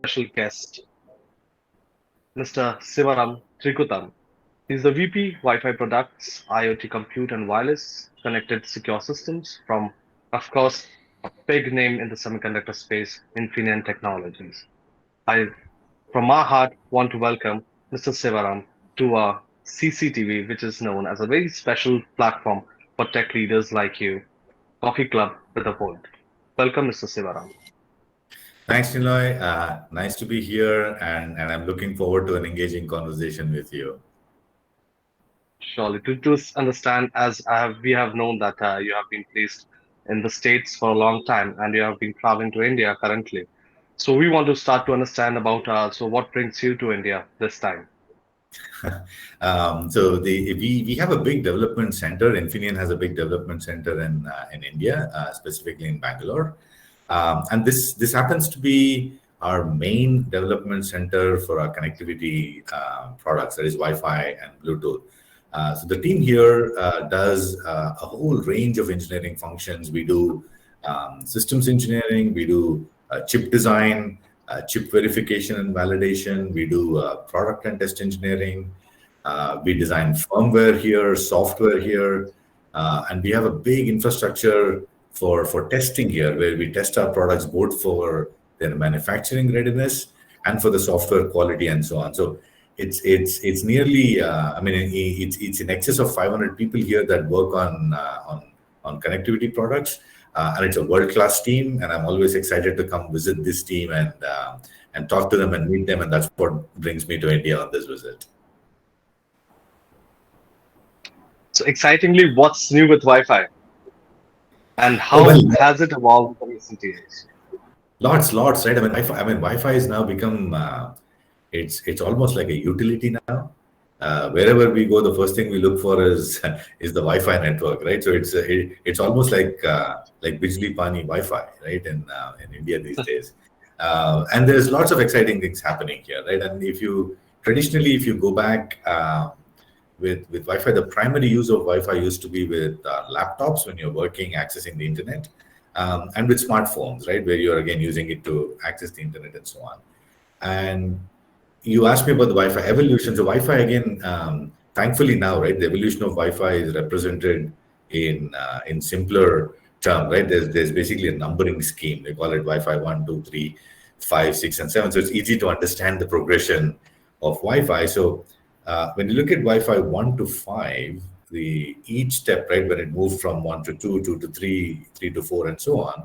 special guest, Mr. Sivaram Trikutam. He's the VP Wi-Fi Products, IoT Compute and Wireless, Connected Secure Systems from, of course, a big name in the semiconductor space, Infineon Technologies. I, from my heart, want to welcome Mr. Sivaram to our CCTV, which is known as a very special platform for tech leaders like you, Coffee Club with a Volt. Welcome, Mr. Sivaram. Thanks, Niloy. Nice to be here, and I'm looking forward to an engaging conversation with you. Surely, to just understand, as we have known that you have been placed in the States for a long time and you have been traveling to India currently. So we want to start to understand about so what brings you to India this time? We have a big development center. Infineon has a big development center in India, specifically in Bangalore, and this happens to be our main development center for our connectivity products, that is Wi-Fi and Bluetooth. So the team here does a whole range of engineering functions. We do systems engineering, we do chip design, chip verification and validation, we do product and test engineering, we design firmware here, software here, and we have a big infrastructure for testing here, where we test our products both for their manufacturing readiness and for the software quality and so on. So it's nearly it's in excess of 500 people here that work on connectivity products, and it's a world-class team, and I'm always excited to come visit this team and talk to them and meet them, and that's what brings me to India on this visit. So excitingly, what's new with Wi-Fi and how has it evolved in recent years? Lots, right? Wi-Fi has now become it's almost like a utility now. Wherever we go, the first thing we look for is the Wi-Fi network, right? So it's almost like Bijli Pani Wi-Fi, right? In India these days, and there's lots of exciting things happening here, right? And if you go back with Wi-Fi, the primary use of Wi-Fi used to be with laptops when you're working, accessing the internet, and with smartphones, right, where you're again using it to access the internet and so on. And you asked me about the Wi-Fi evolution. So Wi-Fi again, thankfully now, right, the evolution of Wi-Fi is represented in simpler terms, right? There's basically a numbering scheme. They call it Wi-Fi 1, 2, 3, 5, 6, and 7. So it's easy to understand the progression of Wi-Fi. So when you look at Wi-Fi 1 to 5, each step, right, when it moved from 1 to 2, 2 to 3, 3 to 4, and so on,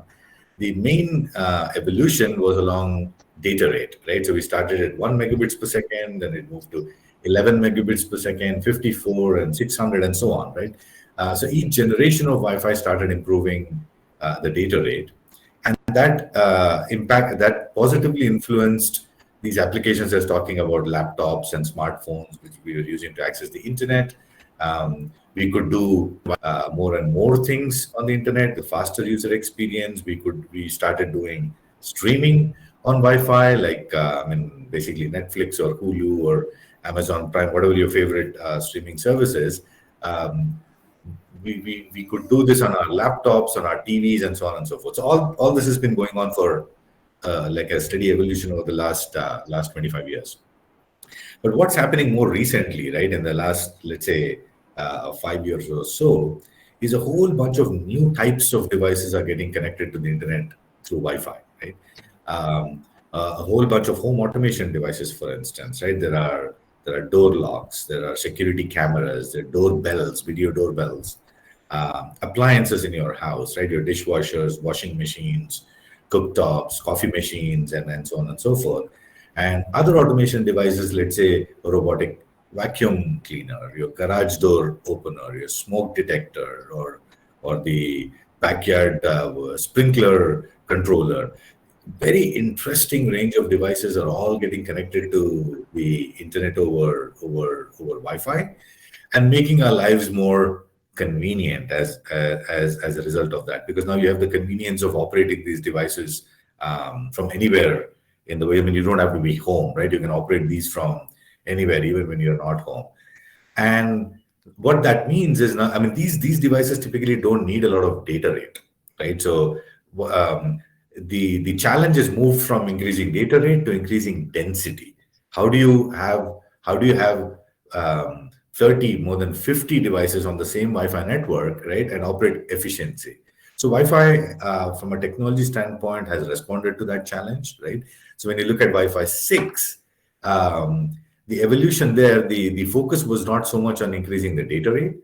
the main evolution was along data rate, right? So we started at 1 megabits per second, then it moved to 11 megabits per second, 54, and 600, and so on, right? So each generation of Wi-Fi started improving the data rate, and that that positively influenced these applications. That's talking about laptops and smartphones, which we were using to access the internet. We could do more and more things on the internet, the faster user experience. We started doing streaming on Wi-Fi, like basically Netflix or Hulu or Amazon Prime, whatever your favorite streaming service is. We could do this on our laptops, on our TVs, and so on and so forth. So all this has been going on for like a steady evolution over the last 25 years. But what's happening more recently, right, in the last, let's say, 5 years or so, is a whole bunch of new types of devices are getting connected to the internet through Wi-Fi, right? A whole bunch of home automation devices, for instance, right? There are door locks, there are security cameras, there are doorbells, video doorbells, appliances in your house, right? Your dishwashers, washing machines, cooktops, coffee machines, and so on and so forth. And other automation devices, let's say a robotic vacuum cleaner, your garage door opener, your smoke detector, or the backyard sprinkler controller. Very interesting range of devices are all getting connected to the internet over Wi-Fi, and making our lives more convenient as a result of that. Because now you have the convenience of operating these devices from anywhere in the way. I mean, you don't have to be home, right? You can operate these from anywhere, even when you're not home. And what that means is now, I mean, these devices typically don't need a lot of data rate, right? So the challenge is moved from increasing data rate to increasing density. How do you have 30 more than 50 devices on the same Wi-Fi network, right, and operate efficiency? So Wi-Fi, from a technology standpoint, has responded to that challenge, right? So when you look at Wi-Fi 6, the evolution there, the focus was not so much on increasing the data rate,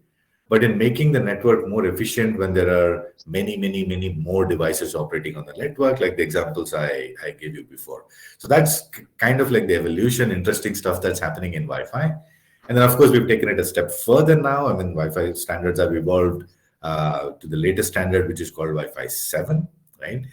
but in making the network more efficient when there are many more devices operating on the network, like the examples I gave you before. So that's kind of like the evolution, interesting stuff that's happening in Wi-Fi. And then, of course, we've taken it a step further now. I mean, Wi-Fi standards have evolved to the latest standard, which is called Wi-Fi 7, right?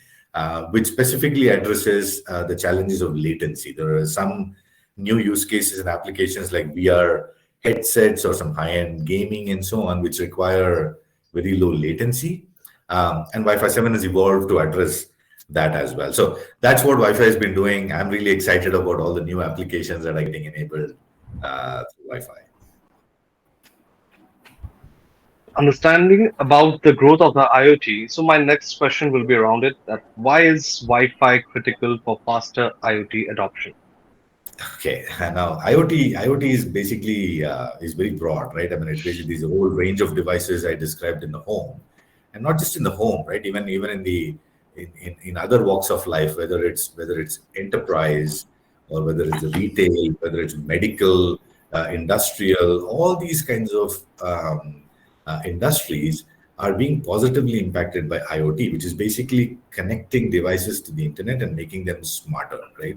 Which specifically addresses the challenges of latency. There are some new use cases and applications like VR headsets or some high-end gaming and so on, which require very low latency. And Wi-Fi 7 has evolved to address that as well. So that's what Wi-Fi has been doing. I'm really excited about all the new applications that are getting enabled through Wi-Fi. Understanding about the growth of the IoT. So my next question will be around it, that why is Wi-Fi critical for faster IoT adoption? Okay, now IoT is basically is very broad, right? I mean, it basically is a whole range of devices I described in the home, and not just in the home, right? Even in the in other walks of life, whether it's enterprise or whether it's retail, whether it's medical, industrial, all these kinds of industries are being positively impacted by IoT, which is basically connecting devices to the internet and making them smarter, right?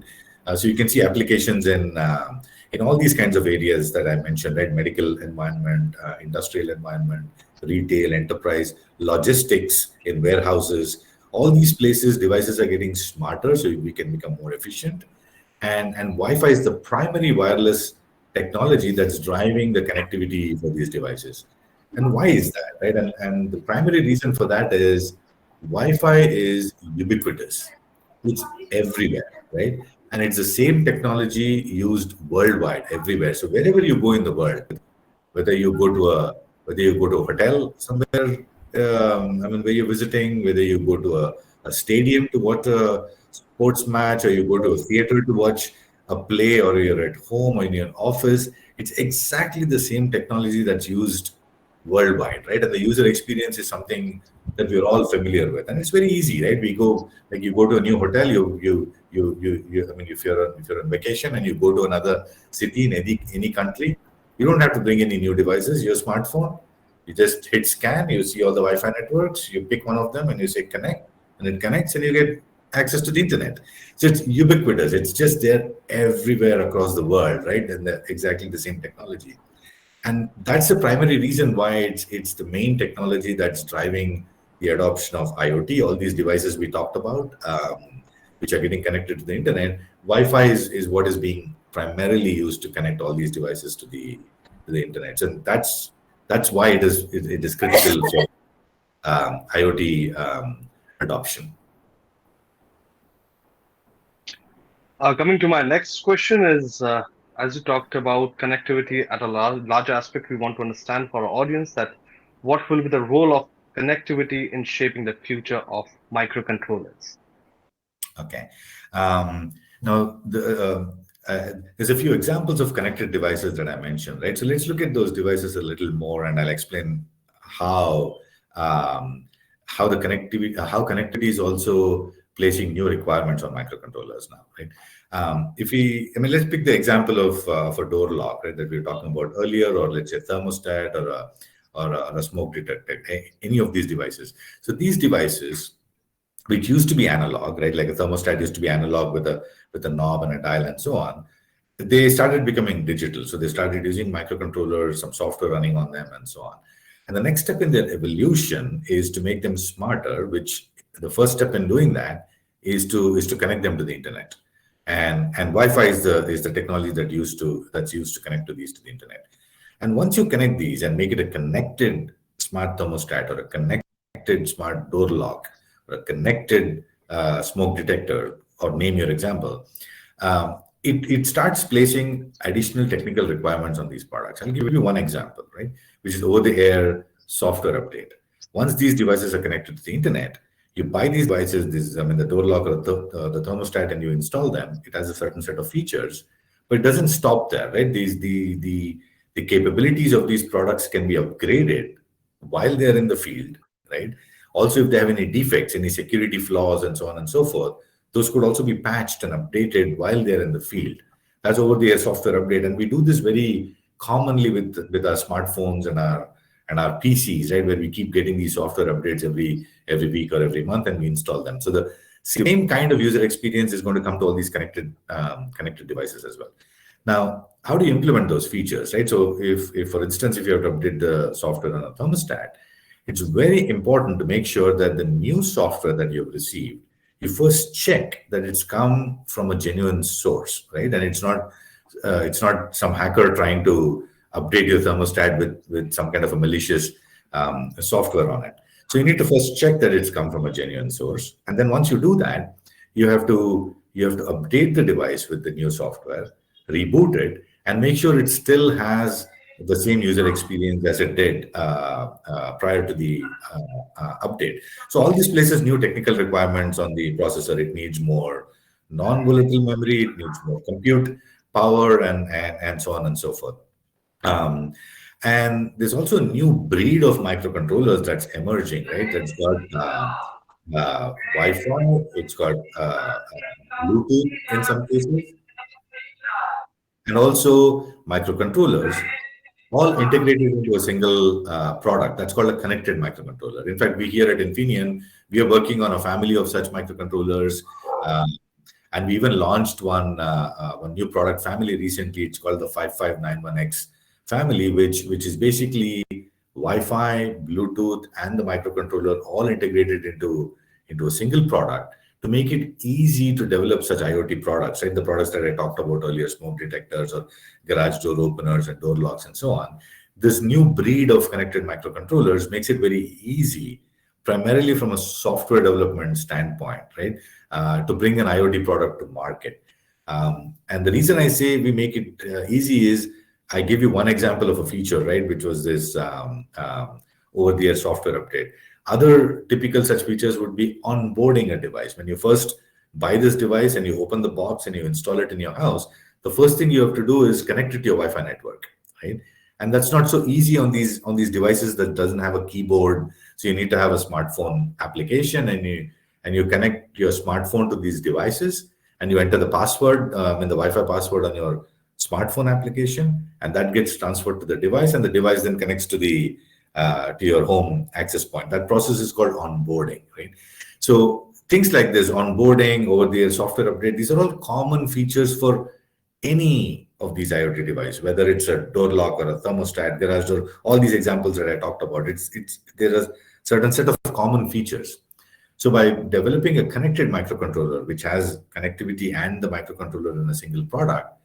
So you can see applications in all these kinds of areas that I mentioned, right? Medical environment, industrial environment, retail, enterprise, logistics, in warehouses. All these places, devices are getting smarter, so we can become more efficient. And Wi-Fi is the primary wireless technology that's driving the connectivity for these devices. And why is that, right? And the primary reason for that is Wi-Fi is ubiquitous. It's everywhere, right? And it's the same technology used worldwide, everywhere. So wherever you go in the world, whether you go to a whether you go to a hotel somewhere, I mean, where you're visiting, whether you go to a stadium to watch a sports match, or you go to a theater to watch a play, or you're at home or in your office, it's exactly the same technology that's used worldwide, right? And the user experience is something that we're all familiar with, and it's very easy, right? We go like you go to a new hotel, I mean, if you're on vacation and you go to another city in any country, you don't have to bring any new devices. Your smartphone, you just hit scan, you see all the Wi-Fi networks, you pick one of them and you say connect, and it connects, and you get access to the internet. So it's ubiquitous. It's just there everywhere across the world, right? And they're exactly the same technology. And that's the primary reason why it's the main technology that's driving the adoption of IoT. All these devices we talked about, which are getting connected to the internet, Wi-Fi is what is being primarily used to connect all these devices to the internet. So that's why it is critical for IoT adoption. Coming to my next question is, as you talked about connectivity at a larger aspect, we want to understand for our audience that what will be the role of connectivity in shaping the future of microcontrollers? Okay. Now, there's a few examples of connected devices that I mentioned, right? So let's look at those devices a little more, and I'll explain how how connectivity is also placing new requirements on microcontrollers now, right? I mean, let's pick the example of a door lock, right, that we were talking about earlier, or let's say thermostat or a smoke detector, any of these devices. So these devices, which used to be analog, right? Like a thermostat used to be analog with a knob and a dial and so on. They started becoming digital. So they started using microcontrollers, some software running on them, and so on. And the next step in their evolution is to make them smarter, which the first step in doing that is to connect them to the internet. And Wi-Fi is the technology that's used to connect to the internet. And once you connect these and make it a connected smart thermostat, or a connected smart door lock, or a connected smoke detector, or name your example, it starts placing additional technical requirements on these products. I'll give you one example, right, which is over-the-air software update. Once these devices are connected to the internet, You buy these devices, this I mean the door lock or the thermostat, and you install them. It has a certain set of features, but it doesn't stop there, right? The capabilities of these products can be upgraded while they're in the field, right? Also, if they have any defects, any security flaws, and so on and so forth, those could also be patched and updated while they're in the field. That's over-the-air software update, and we do this very commonly with our smartphones and our PCs, right, where we keep getting these software updates every week or every month, and we install them. So the same kind of user experience is going to come to all these connected devices as well. Now, how do you implement those features, right? So if for instance, if you have to update the software on a thermostat, it's very important to make sure that the new software that you've received, you first check that it's come from a genuine source, right? And it's not some hacker trying to update your thermostat with some kind of a malicious software on it. So you need to first check that it's come from a genuine source, and then once you do that, you have to update the device with the new software, reboot it, and make sure it still has the same user experience as it did prior to the update. So all this places new technical requirements on the processor. It needs more non-volatile memory, it needs more compute power, and so on and so forth. Um, and there's also a new breed of microcontrollers that's emerging, right? That's got Wi-Fi, it's got Bluetooth in some cases, and also microcontrollers, all integrated into a single product. That's called a connected microcontroller. In fact, we here at Infineon, we are working on a family of such microcontrollers. Um, and we even launched one new product family recently. It's called the 5591X family, which is basically Wi-Fi, Bluetooth, and the microcontroller all integrated into a single product to make it easy to develop such IoT products, right? The products that I talked about earlier, smoke detectors or garage door openers and door locks and so on. This new breed of connected microcontrollers makes it very easy, primarily from a software development standpoint, right? To bring an IoT product to market. And the reason I say we make it easy is I give you one example of a feature, right, which was this over-the-air software update. Other typical such features would be onboarding a device. When you first buy this device and you open the box and you install it in your house, the first thing you have to do is connect it to your Wi-Fi network, right? And that's not so easy on these devices that doesn't have a keyboard. So you need to have a smartphone application, and you connect your smartphone to these devices, and you enter the password and the Wi-Fi password on your smartphone application, and that gets transferred to the device, and the device then connects to your home access point. That process is called onboarding, right? So things like this, onboarding, over-the-air software update, these are all common features for any of these IoT devices, whether it's a door lock or a thermostat, garage door, all these examples that I talked about. There are certain set of common features. So by developing a connected microcontroller, which has connectivity and the microcontroller in a single product,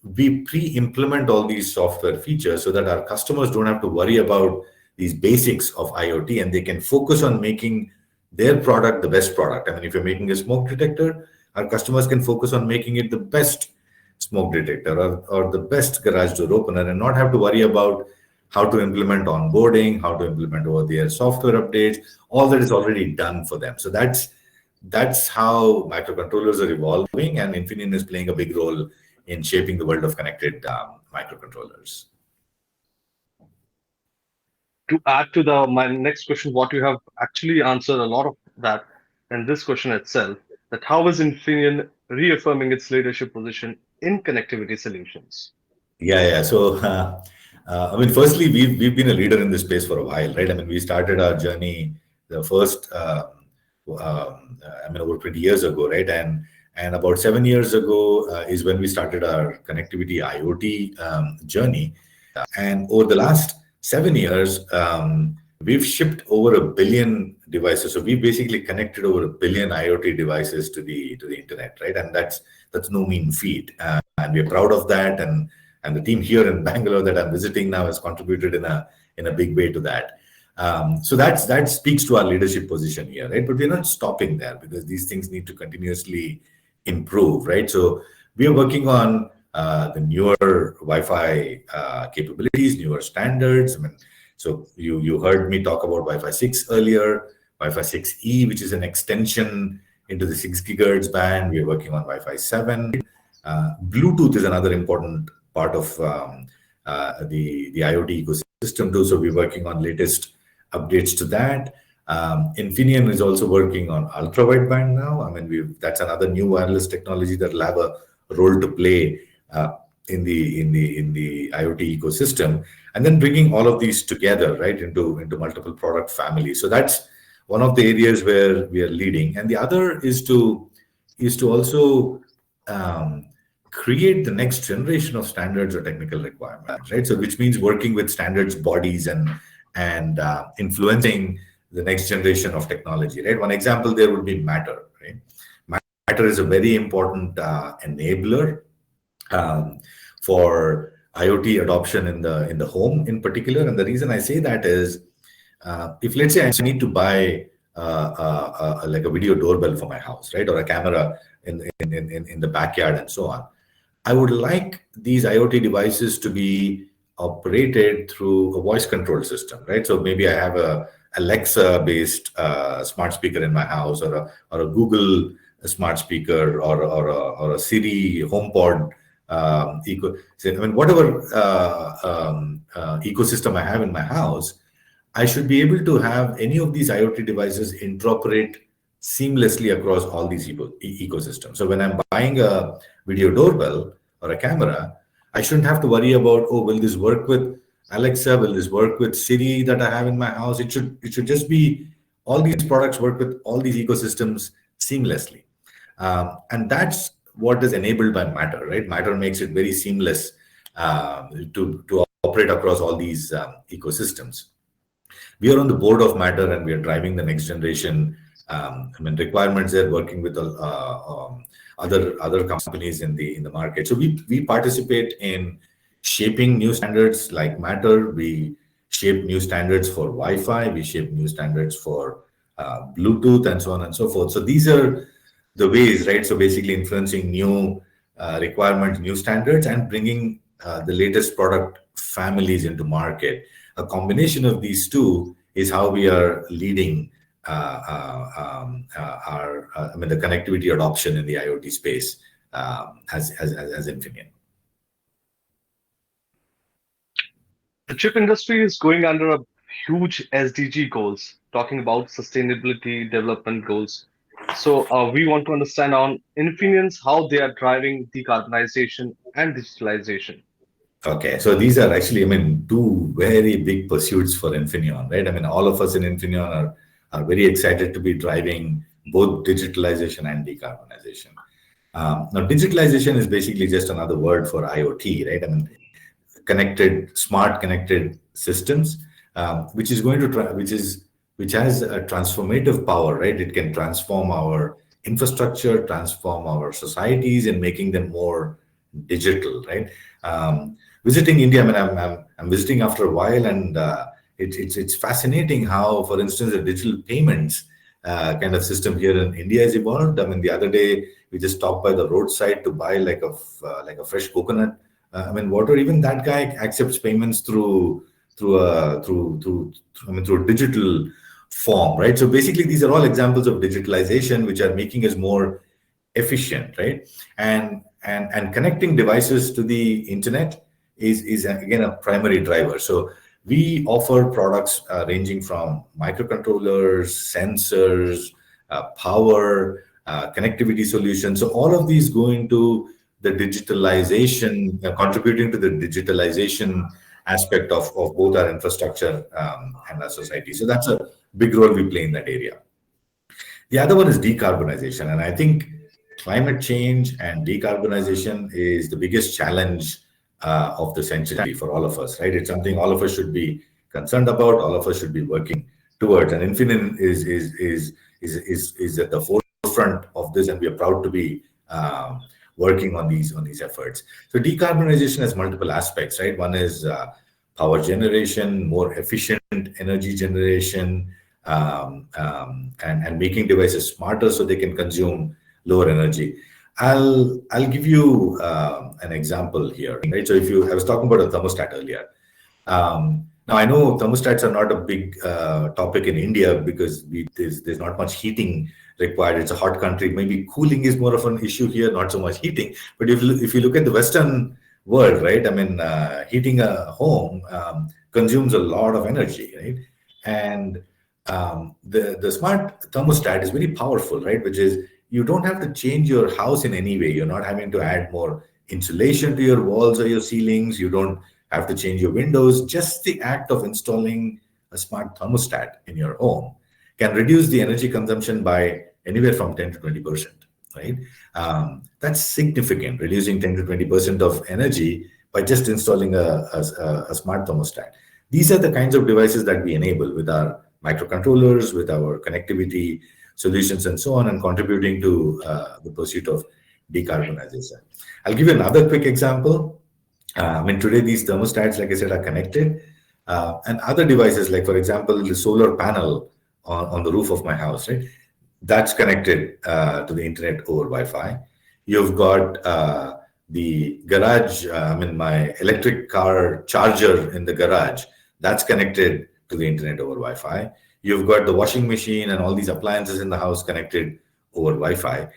we pre-implement all these software features so that our customers don't have to worry about these basics of IoT, and they can focus on making their product the best product. I mean, if you're making a smoke detector, our customers can focus on making it the best smoke detector or the best garage door opener, and not have to worry about how to implement onboarding, how to implement over-the-air software updates. All that is already done for them. So that's how microcontrollers are evolving, and Infineon is playing a big role in shaping the world of connected microcontrollers. To add to the my next question, what you have actually answered a lot of that in this question itself, that how is Infineon reaffirming its leadership position in connectivity solutions? Yeah. So, I mean, firstly, we've been a leader in this space for a while, right? I mean, we started our journey the first, over 20 years ago, right? And about 7 years ago is when we started our connectivity IoT journey. And over the last 7 years, we've shipped over 1 billion devices. So we basically connected over 1 billion IoT devices to the internet, right? And that's no mean feat, and we're proud of that. And the team here in Bangalore that I'm visiting now has contributed in a big way to that. So that speaks to our leadership position here, right? But we're not stopping there, because these things need to continuously improve, right? So we are working on the newer Wi-Fi capabilities, newer standards. I mean, so you heard me talk about Wi-Fi 6 earlier. Wi-Fi 6E, which is an extension into the 6 gigahertz band. We are working on Wi-Fi 7. Bluetooth is another important part of the IoT ecosystem too. So we're working on latest updates to that. Infineon is also working on ultra wideband now. I mean, that's another new wireless technology that will have a role to play in the IoT ecosystem, and then bringing all of these together, right, into multiple product families. So that's one of the areas where we are leading, and the other is to also create the next generation of standards or technical requirements, right? So which means working with standards bodies and influencing the next generation of technology, right? One example there would be Matter, right? Matter is a very important enabler for IoT adoption in the home in particular. And the reason I say that is, if let's say I need to buy like a video doorbell for my house, right, or a camera in the backyard and so on, I would like these IoT devices to be operated through a voice control system, right? So maybe I have a Alexa-based smart speaker in my house, or a Google smart speaker, or a Siri HomePod I mean, whatever ecosystem I have in my house, I should be able to have any of these IoT devices interoperate seamlessly across all these ecosystems. So when I'm buying a video doorbell or a camera, I shouldn't have to worry about, oh, will this work with Alexa? Will this work with Siri that I have in my house? It should just be all these products work with all these ecosystems seamlessly. And that's what is enabled by Matter, right? Matter makes it very seamless to operate across all these ecosystems. We are on the board of Matter, and we are driving the next generation requirements there, working with other companies in the market. So we participate in shaping new standards like Matter. We shape new standards for Wi-Fi. We shape new standards for Bluetooth, and so on and so forth. So these are the ways, right? So basically influencing new requirements, new standards, and bringing the latest product families into market. A combination of these two is how we are leading the connectivity adoption in the IoT space as Infineon. The chip industry is going under a huge SDG goals, talking about sustainability development goals. So we want to understand on Infineon's how they are driving decarbonization and digitalization. Okay, so these are actually, I mean, two very big pursuits for Infineon, right? I mean, all of us in Infineon are very excited to be driving both digitalization and decarbonization. Now, digitalization is basically just another word for IoT, right? I mean, smart connected systems, which is going to which has a transformative power, right? It can transform our infrastructure, transform our societies, and making them more digital, right? Visiting India, I mean, I'm visiting after a while, and it's fascinating how, for instance, the digital payments kind of system here in India has evolved. I mean, the other day we just stopped by the roadside to buy like a fresh coconut. I mean, water. Even that guy accepts payments through a digital form, right? So basically, these are all examples of digitalization which are making us more efficient, right? And connecting devices to the internet is again a primary driver. So we offer products ranging from microcontrollers, sensors, power, connectivity solutions. So all of these go into the digitalization, contributing to the digitalization aspect of both our infrastructure and our society. So that's a big role we play in that area. The other one is decarbonization. And I think climate change and decarbonization is the biggest challenge of the century for all of us, right? It's something all of us should be concerned about, all of us should be working towards. And Infineon is at the forefront of this, and we are proud to be working on these efforts. So decarbonization has multiple aspects, right? One is power generation, more efficient energy generation, and making devices smarter so they can consume lower energy. I'll give you an example here, right? So I was talking about a thermostat earlier. Now I know thermostats are not a big topic in India because there's not much heating required. It's a hot country. Maybe cooling is more of an issue here, not so much heating. But if you look at the Western world, right? I mean, heating a home consumes a lot of energy, right? And the smart thermostat is very powerful, right? Which is you don't have to change your house in any way. You're not having to add more insulation to your walls or your ceilings. You don't have to change your windows. Just the act of installing a smart thermostat in your home can reduce the energy consumption by anywhere from 10 to 20%, right? That's significant, reducing 10 to 20% of energy by just installing a smart thermostat. These are the kinds of devices that we enable with our microcontrollers, with our connectivity solutions, and so on, and contributing to the pursuit of decarbonization. I'll give you another quick example. I mean, today these thermostats, like I said, are connected, and other devices, like for example, the solar panel on the roof of my house, right? That's connected to the internet over Wi-Fi. You've got the garage, I mean, my electric car charger in the garage, that's connected to the internet over Wi-Fi. You've got the washing machine and all these appliances in the house connected over Wi-Fi.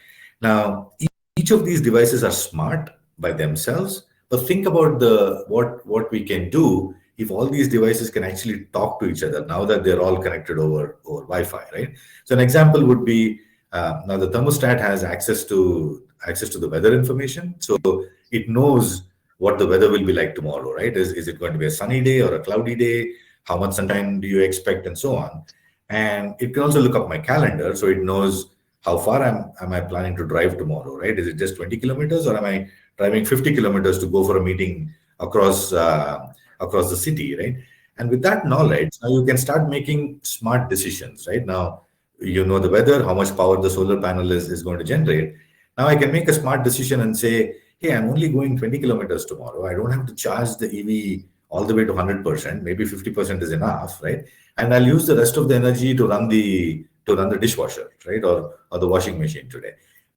Now, each of these devices are smart by themselves, but think about what we can do if all these devices can actually talk to each other now that they're all connected over Wi-Fi, right? So an example would be now the thermostat has access to the weather information, so it knows what the weather will be like tomorrow, right? Is it going to be a sunny day or a cloudy day? How much sunshine do you expect, and so on. And it can also look up my calendar, so it knows how far am I planning to drive tomorrow, right? Is it just 20 kilometers, or am I driving 50 kilometers to go for a meeting across the city, right? And with that knowledge, now you can start making smart decisions, right? Now you know the weather, how much power the solar panel is going to generate. Now I can make a smart decision and say, hey, I'm only going 20 kilometers tomorrow. I don't have to charge the EV all the way to 100%. Maybe 50% is enough, right? And I'll use the rest of the energy to run the dishwasher, right? Or the washing machine today.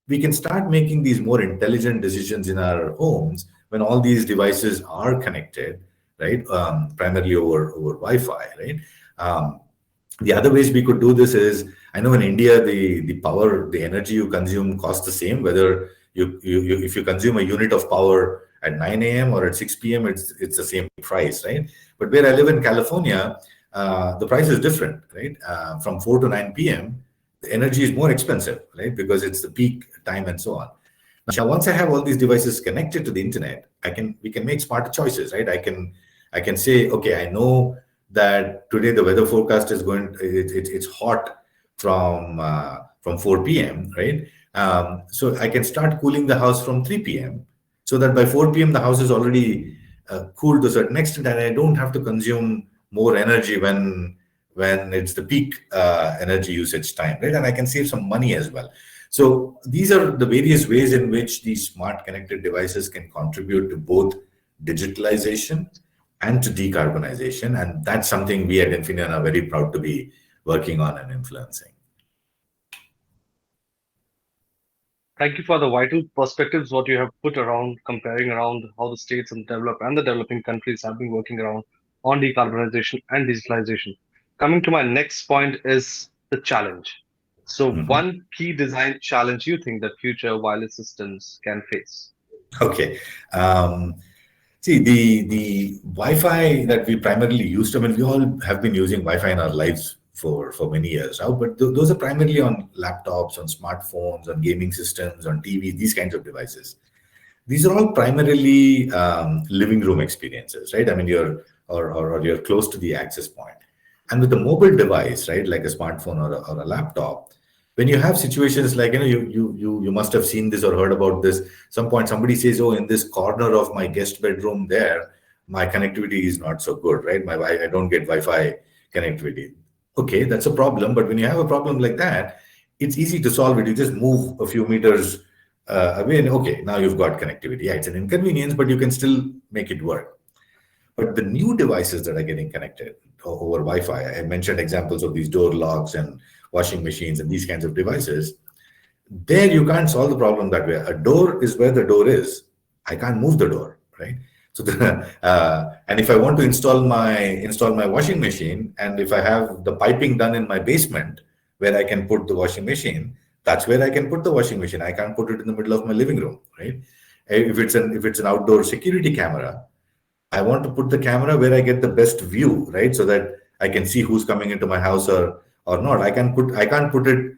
We can start making these more intelligent decisions in our homes when all these devices are connected, right? Primarily over Wi-Fi, right? The other ways we could do this is, I know in India the energy you consume costs the same whether you if you consume a unit of power at 9 a.m. or at 6 p.m. it's the same price, right? But where I live in California, the price is different, right? From 4 to 9 p.m. the energy is more expensive, right? Because it's the peak time and so on. Now, once I have all these devices connected to the internet, we can make smarter choices, right? I can say, okay, I know that today the weather forecast is it's hot from 4 p.m., right? So I can start cooling the house from 3 p.m. so that by 4 p.m. the house is already cooled to a certain extent, and I don't have to consume more energy when it's the peak energy usage time, right? And I can save some money as well. So these are the various ways in which these smart connected devices can contribute to both digitalization and to decarbonization. And that's something we at Infineon are very proud to be working on and influencing. Thank you for the vital perspectives what you have put around comparing around how the states and the developing countries have been working around on decarbonization and digitalization. Coming to my next point is the challenge. So Mhm. one key design challenge you think that future wireless systems can face? Okay. Um, See, the Wi-Fi that we primarily used, I mean, we all have been using Wi-Fi in our lives for many years now, but those are primarily on laptops, on smartphones, on gaming systems, on TV, these kinds of devices. These are all primarily living room experiences, right? I mean, or you're close to the access point. And with the mobile device, right, like a smartphone or a laptop, when you have situations like, you must have seen this or heard about this. Some point somebody says, oh, in this corner of my guest bedroom there, my connectivity is not so good, right? I don't get Wi-Fi connectivity. Okay, that's a problem. But when you have a problem like that, it's easy to solve it. You just move a few meters away, and okay, now you've got connectivity. Yeah, it's an inconvenience, but you can still make it work. But the new devices that are getting connected over Wi-Fi, I mentioned examples of these door locks and washing machines and these kinds of devices. There you can't solve the problem that way. A door is where the door is. I can't move the door, right? So and if I want to install my washing machine, and if I have the piping done in my basement where I can put the washing machine, that's where I can put the washing machine. I can't put it in the middle of my living room, right? If it's an outdoor security camera, I want to put the camera where I get the best view, right? So that I can see who's coming into my house or not. I can't put it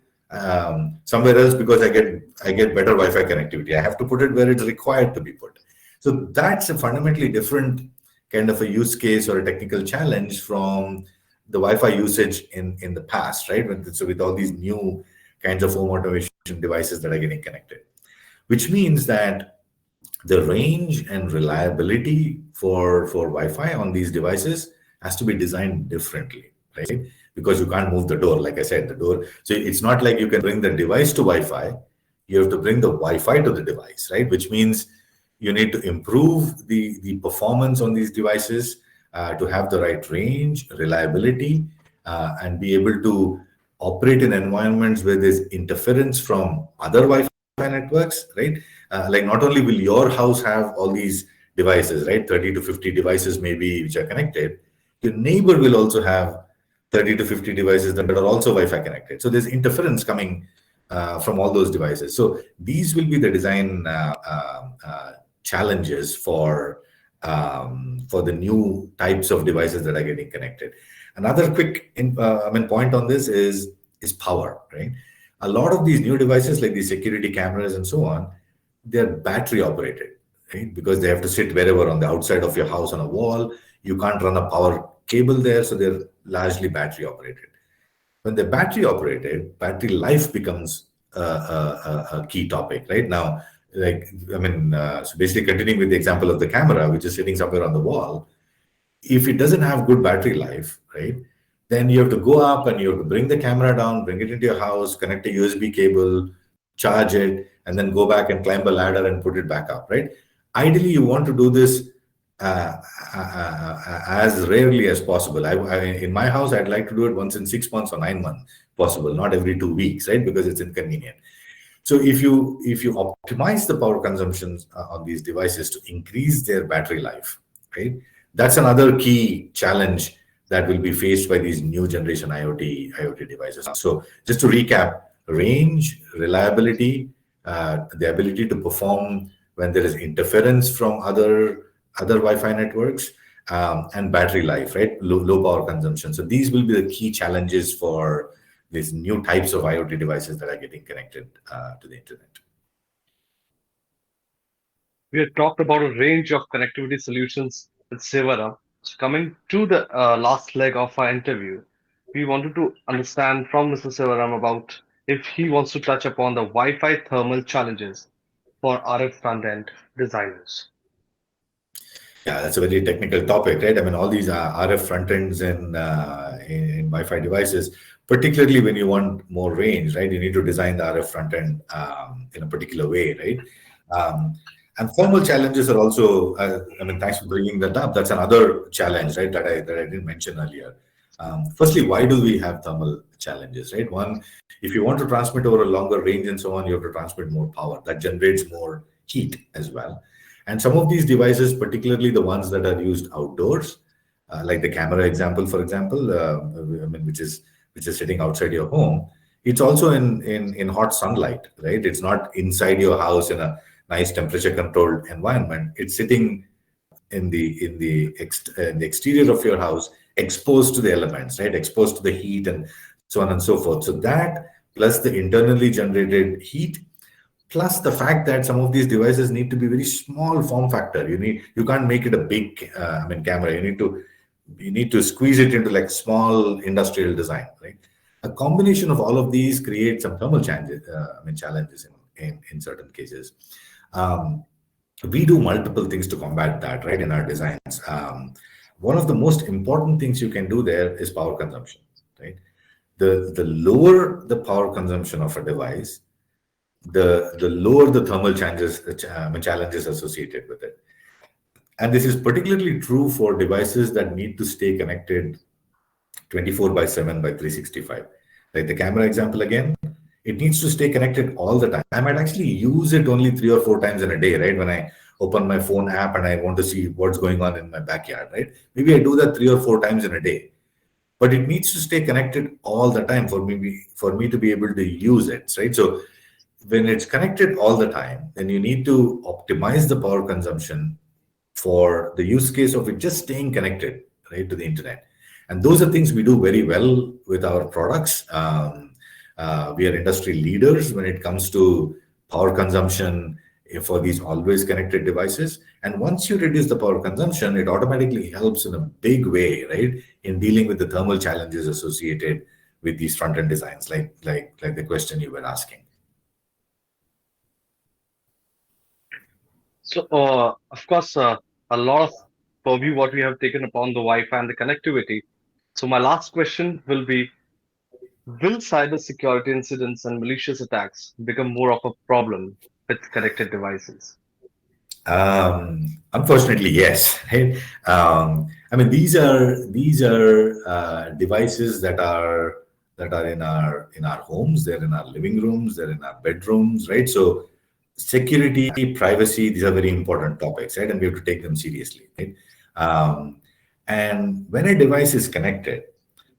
somewhere else because I get better Wi-Fi connectivity. I have to put it where it's required to be put. So that's a fundamentally different kind of a use case or a technical challenge from the Wi-Fi usage in the past, right? So with all these new kinds of home automation devices that are getting connected, which means that the range and reliability for Wi-Fi on these devices has to be designed differently, right? Because you can't move the door, like I said, the door. So it's not like you can bring the device to Wi-Fi. You have to bring the Wi-Fi to the device, right? Which means you need to improve the performance on these devices to have the right range, reliability, and be able to operate in environments where there's interference from other Wi-Fi networks, right? Like not only will your house have all these devices, right, 30 to 50 devices maybe which are connected, your neighbor will also have 30 to 50 devices that are also Wi-Fi connected. So there's interference coming from all those devices. So these will be the design challenges for the new types of devices that are getting connected. Another quick point on this is power, right? A lot of these new devices, like these security cameras and so on, they're battery operated, right? Because they have to sit wherever on the outside of your house on a wall. You can't run a power cable there, so they're largely battery operated. When they're battery operated, battery life becomes a key topic, right? Now, so basically continuing with the example of the camera, which is sitting somewhere on the wall, if it doesn't have good battery life, right, then you have to go up and you have to bring the camera down, bring it into your house, connect a USB cable, charge it, and then go back and climb a ladder and put it back up, right? Ideally, you want to do this as rarely as possible. In my house, I'd like to do it once in 6 months or 9 months, possible, not every 2 weeks, right? Because it's inconvenient. So if you optimize the power consumptions on these devices to increase their battery life, right? That's another key challenge that will be faced by these new generation IoT devices. So just to recap, range, reliability, the ability to perform when there is interference from other Wi-Fi networks, and battery life, right? Low power consumption. So these will be the key challenges for these new types of IoT devices that are getting connected to the internet. We have talked about a range of connectivity solutions with Sivaram. So coming to the last leg of our interview, we wanted to understand from Mr. Sivaram about if he wants to touch upon the Wi-Fi thermal challenges for RF front-end designers. Yeah, that's a very technical topic, right? I mean, all these RF front ends in Wi-Fi devices, particularly when you want more range, right? You need to design the RF front end in a particular way, right? And thermal challenges are also, thanks for bringing that up. That's another challenge, right? That I didn't mention earlier. Firstly, why do we have thermal challenges, right? One, if you want to transmit over a longer range and so on, you have to transmit more power. That generates more heat as well. And some of these devices, particularly the ones that are used outdoors, like the camera example, for example, which is sitting outside your home, it's also in hot sunlight, right? It's not inside your house in a nice temperature controlled environment. It's sitting in the exterior of your house, exposed to the elements, right? Exposed to the heat and so on and so forth. So that plus the internally generated heat, plus the fact that some of these devices need to be very small form factor. You can't make it a big camera. You need to squeeze it into like small industrial design, right? A combination of all of these creates some thermal challenges in certain cases. We do multiple things to combat that, right, in our designs. One of the most important things you can do there is power consumption, right? The lower the power consumption of a device, the lower the thermal challenges associated with it. And this is particularly true for devices that need to stay connected 24 by 7 by 365. Like the camera example again, it needs to stay connected all the time. I might actually use it only 3 or 4 times in a day, right? open my phone app and I want to see what's going on in my backyard, right? Maybe I do that 3 or 4 times in a day, but it needs to stay connected all the time for me to be able to use it, right? So when it's connected all the time, then you need to optimize the power consumption for the use case of it just staying connected, right, to the internet. And those are things we do very well with our products. We are industry leaders when it comes to power consumption for these always connected devices. And once you reduce the power consumption, it automatically helps in a big way, right, in dealing with the thermal challenges associated with these front end designs, like the question you were asking. So, of course, a lot of purview what we have taken upon the Wi-Fi and the connectivity. So, my last question will be: will cybersecurity incidents and malicious attacks become more of a problem with connected devices? Unfortunately, yes. Right? I mean, these are devices that are in our homes. They're in our living rooms. They're in our bedrooms, right? So, security, privacy, these are very important topics, right? And we have to take them seriously, right? Um, and when a device is connected,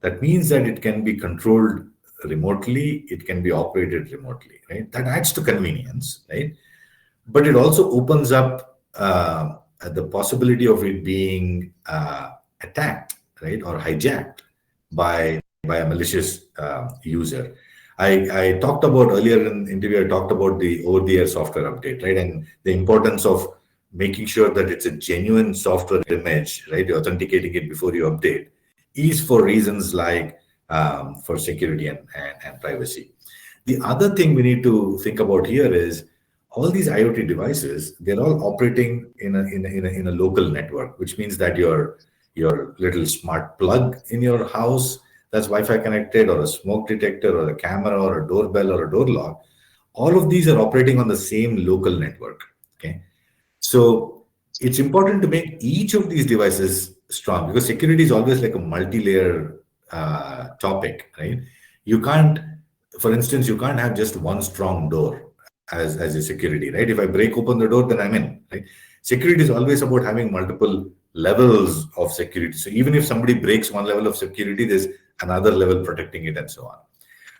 that means that it can be controlled remotely. It can be operated remotely, right? That adds to convenience, right? But it also opens up the possibility of it being attacked, right, or hijacked by a malicious user. I talked about earlier in the interview. I talked about the over-the-air software update, right, and the importance of making sure that it's a genuine software image, right, you're authenticating it before you update, is for reasons like for security and privacy. The other thing we need to think about here is all these IoT devices, they're all operating in a local network, which means that your little smart plug in your house that's Wi-Fi connected, or a smoke detector, or a camera, or a doorbell, or a door lock, all of these are operating on the same local network. Okay, so it's important to make each of these devices strong, because security is always like a multi-layer topic, right? You can't, for instance, you can't have just one strong door as a security, right? If I break open the door, then I'm in, right? Security is always about having multiple levels of security. So even if somebody breaks one level of security, there's another level protecting it, and so on.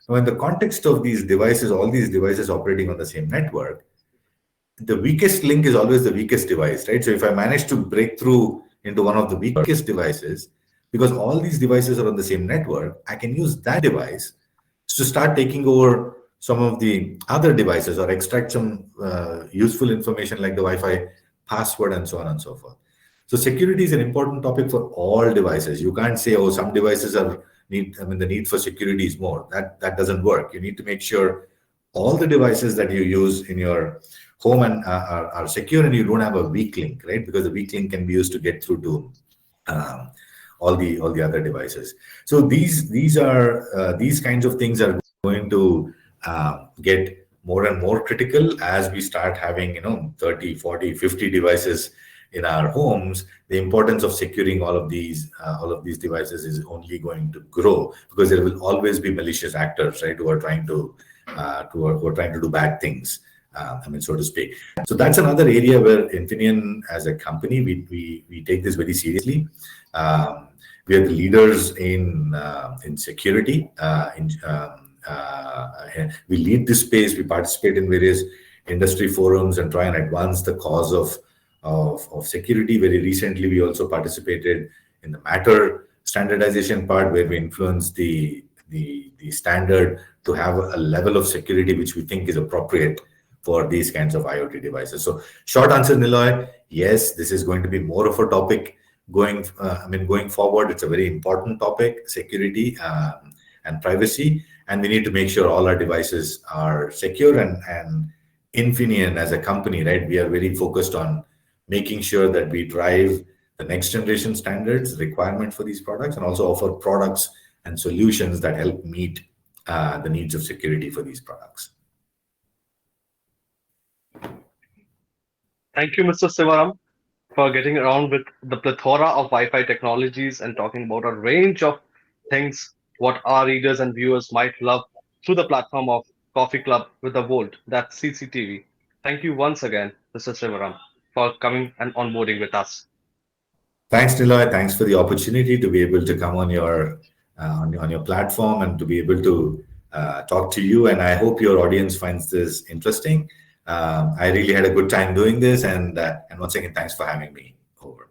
Now, in the context of these devices, all these devices operating on the same network, the weakest link is always the weakest device, right? So if I manage to break through into one of the weakest devices, because all these devices are on the same network, I can use that device to start taking over some of the other devices, or extract some useful information like the Wi-Fi password, and so on and so forth. So security is an important topic for all devices. You can't say, oh, some devices are need. I mean, the need for security is more. That doesn't work. You need to make sure all the devices that you use in your home and are secure, and you don't have a weak link, right? Because the weak link can be used to get through to um, all the other devices. So these kinds of things are going to get more and more critical as we start having 30, 40, 50 devices in our homes. The importance of securing all of these devices is only going to grow, because there will always be malicious actors, right, who are trying to do bad things, I mean, so to speak. So that's another area where Infineon, as a company, we take this very seriously. We are the leaders in security. We lead this space. We participate in various industry forums and try and advance the cause of security. Very recently, we also participated in the Matter standardization part, where we influenced the standard to have a level of security which we think is appropriate for these kinds of IoT devices. So, short answer, Niloy, yes, this is going to be more of a topic going forward. It's a very important topic, security and privacy, and we need to make sure all our devices are secure. And Infineon, as a company, right, we are very focused on making sure that we drive the next generation standards requirement for these products, and also offer products and solutions that help meet the needs of security for these products. Thank you, Mr. Sivaram, for getting around with the plethora of Wi-Fi technologies and talking about a range of things what our readers and viewers might love through the platform of Coffee Club with the Volt, that's CCTV. Thank you once again, Mr. Sivaram. for coming and onboarding with us. Thanks, Niloy. Thanks for the opportunity to be able to come on on your platform and to be able to talk to you. And I hope your audience finds this interesting. I really had a good time doing this, and once again, thanks for having me over.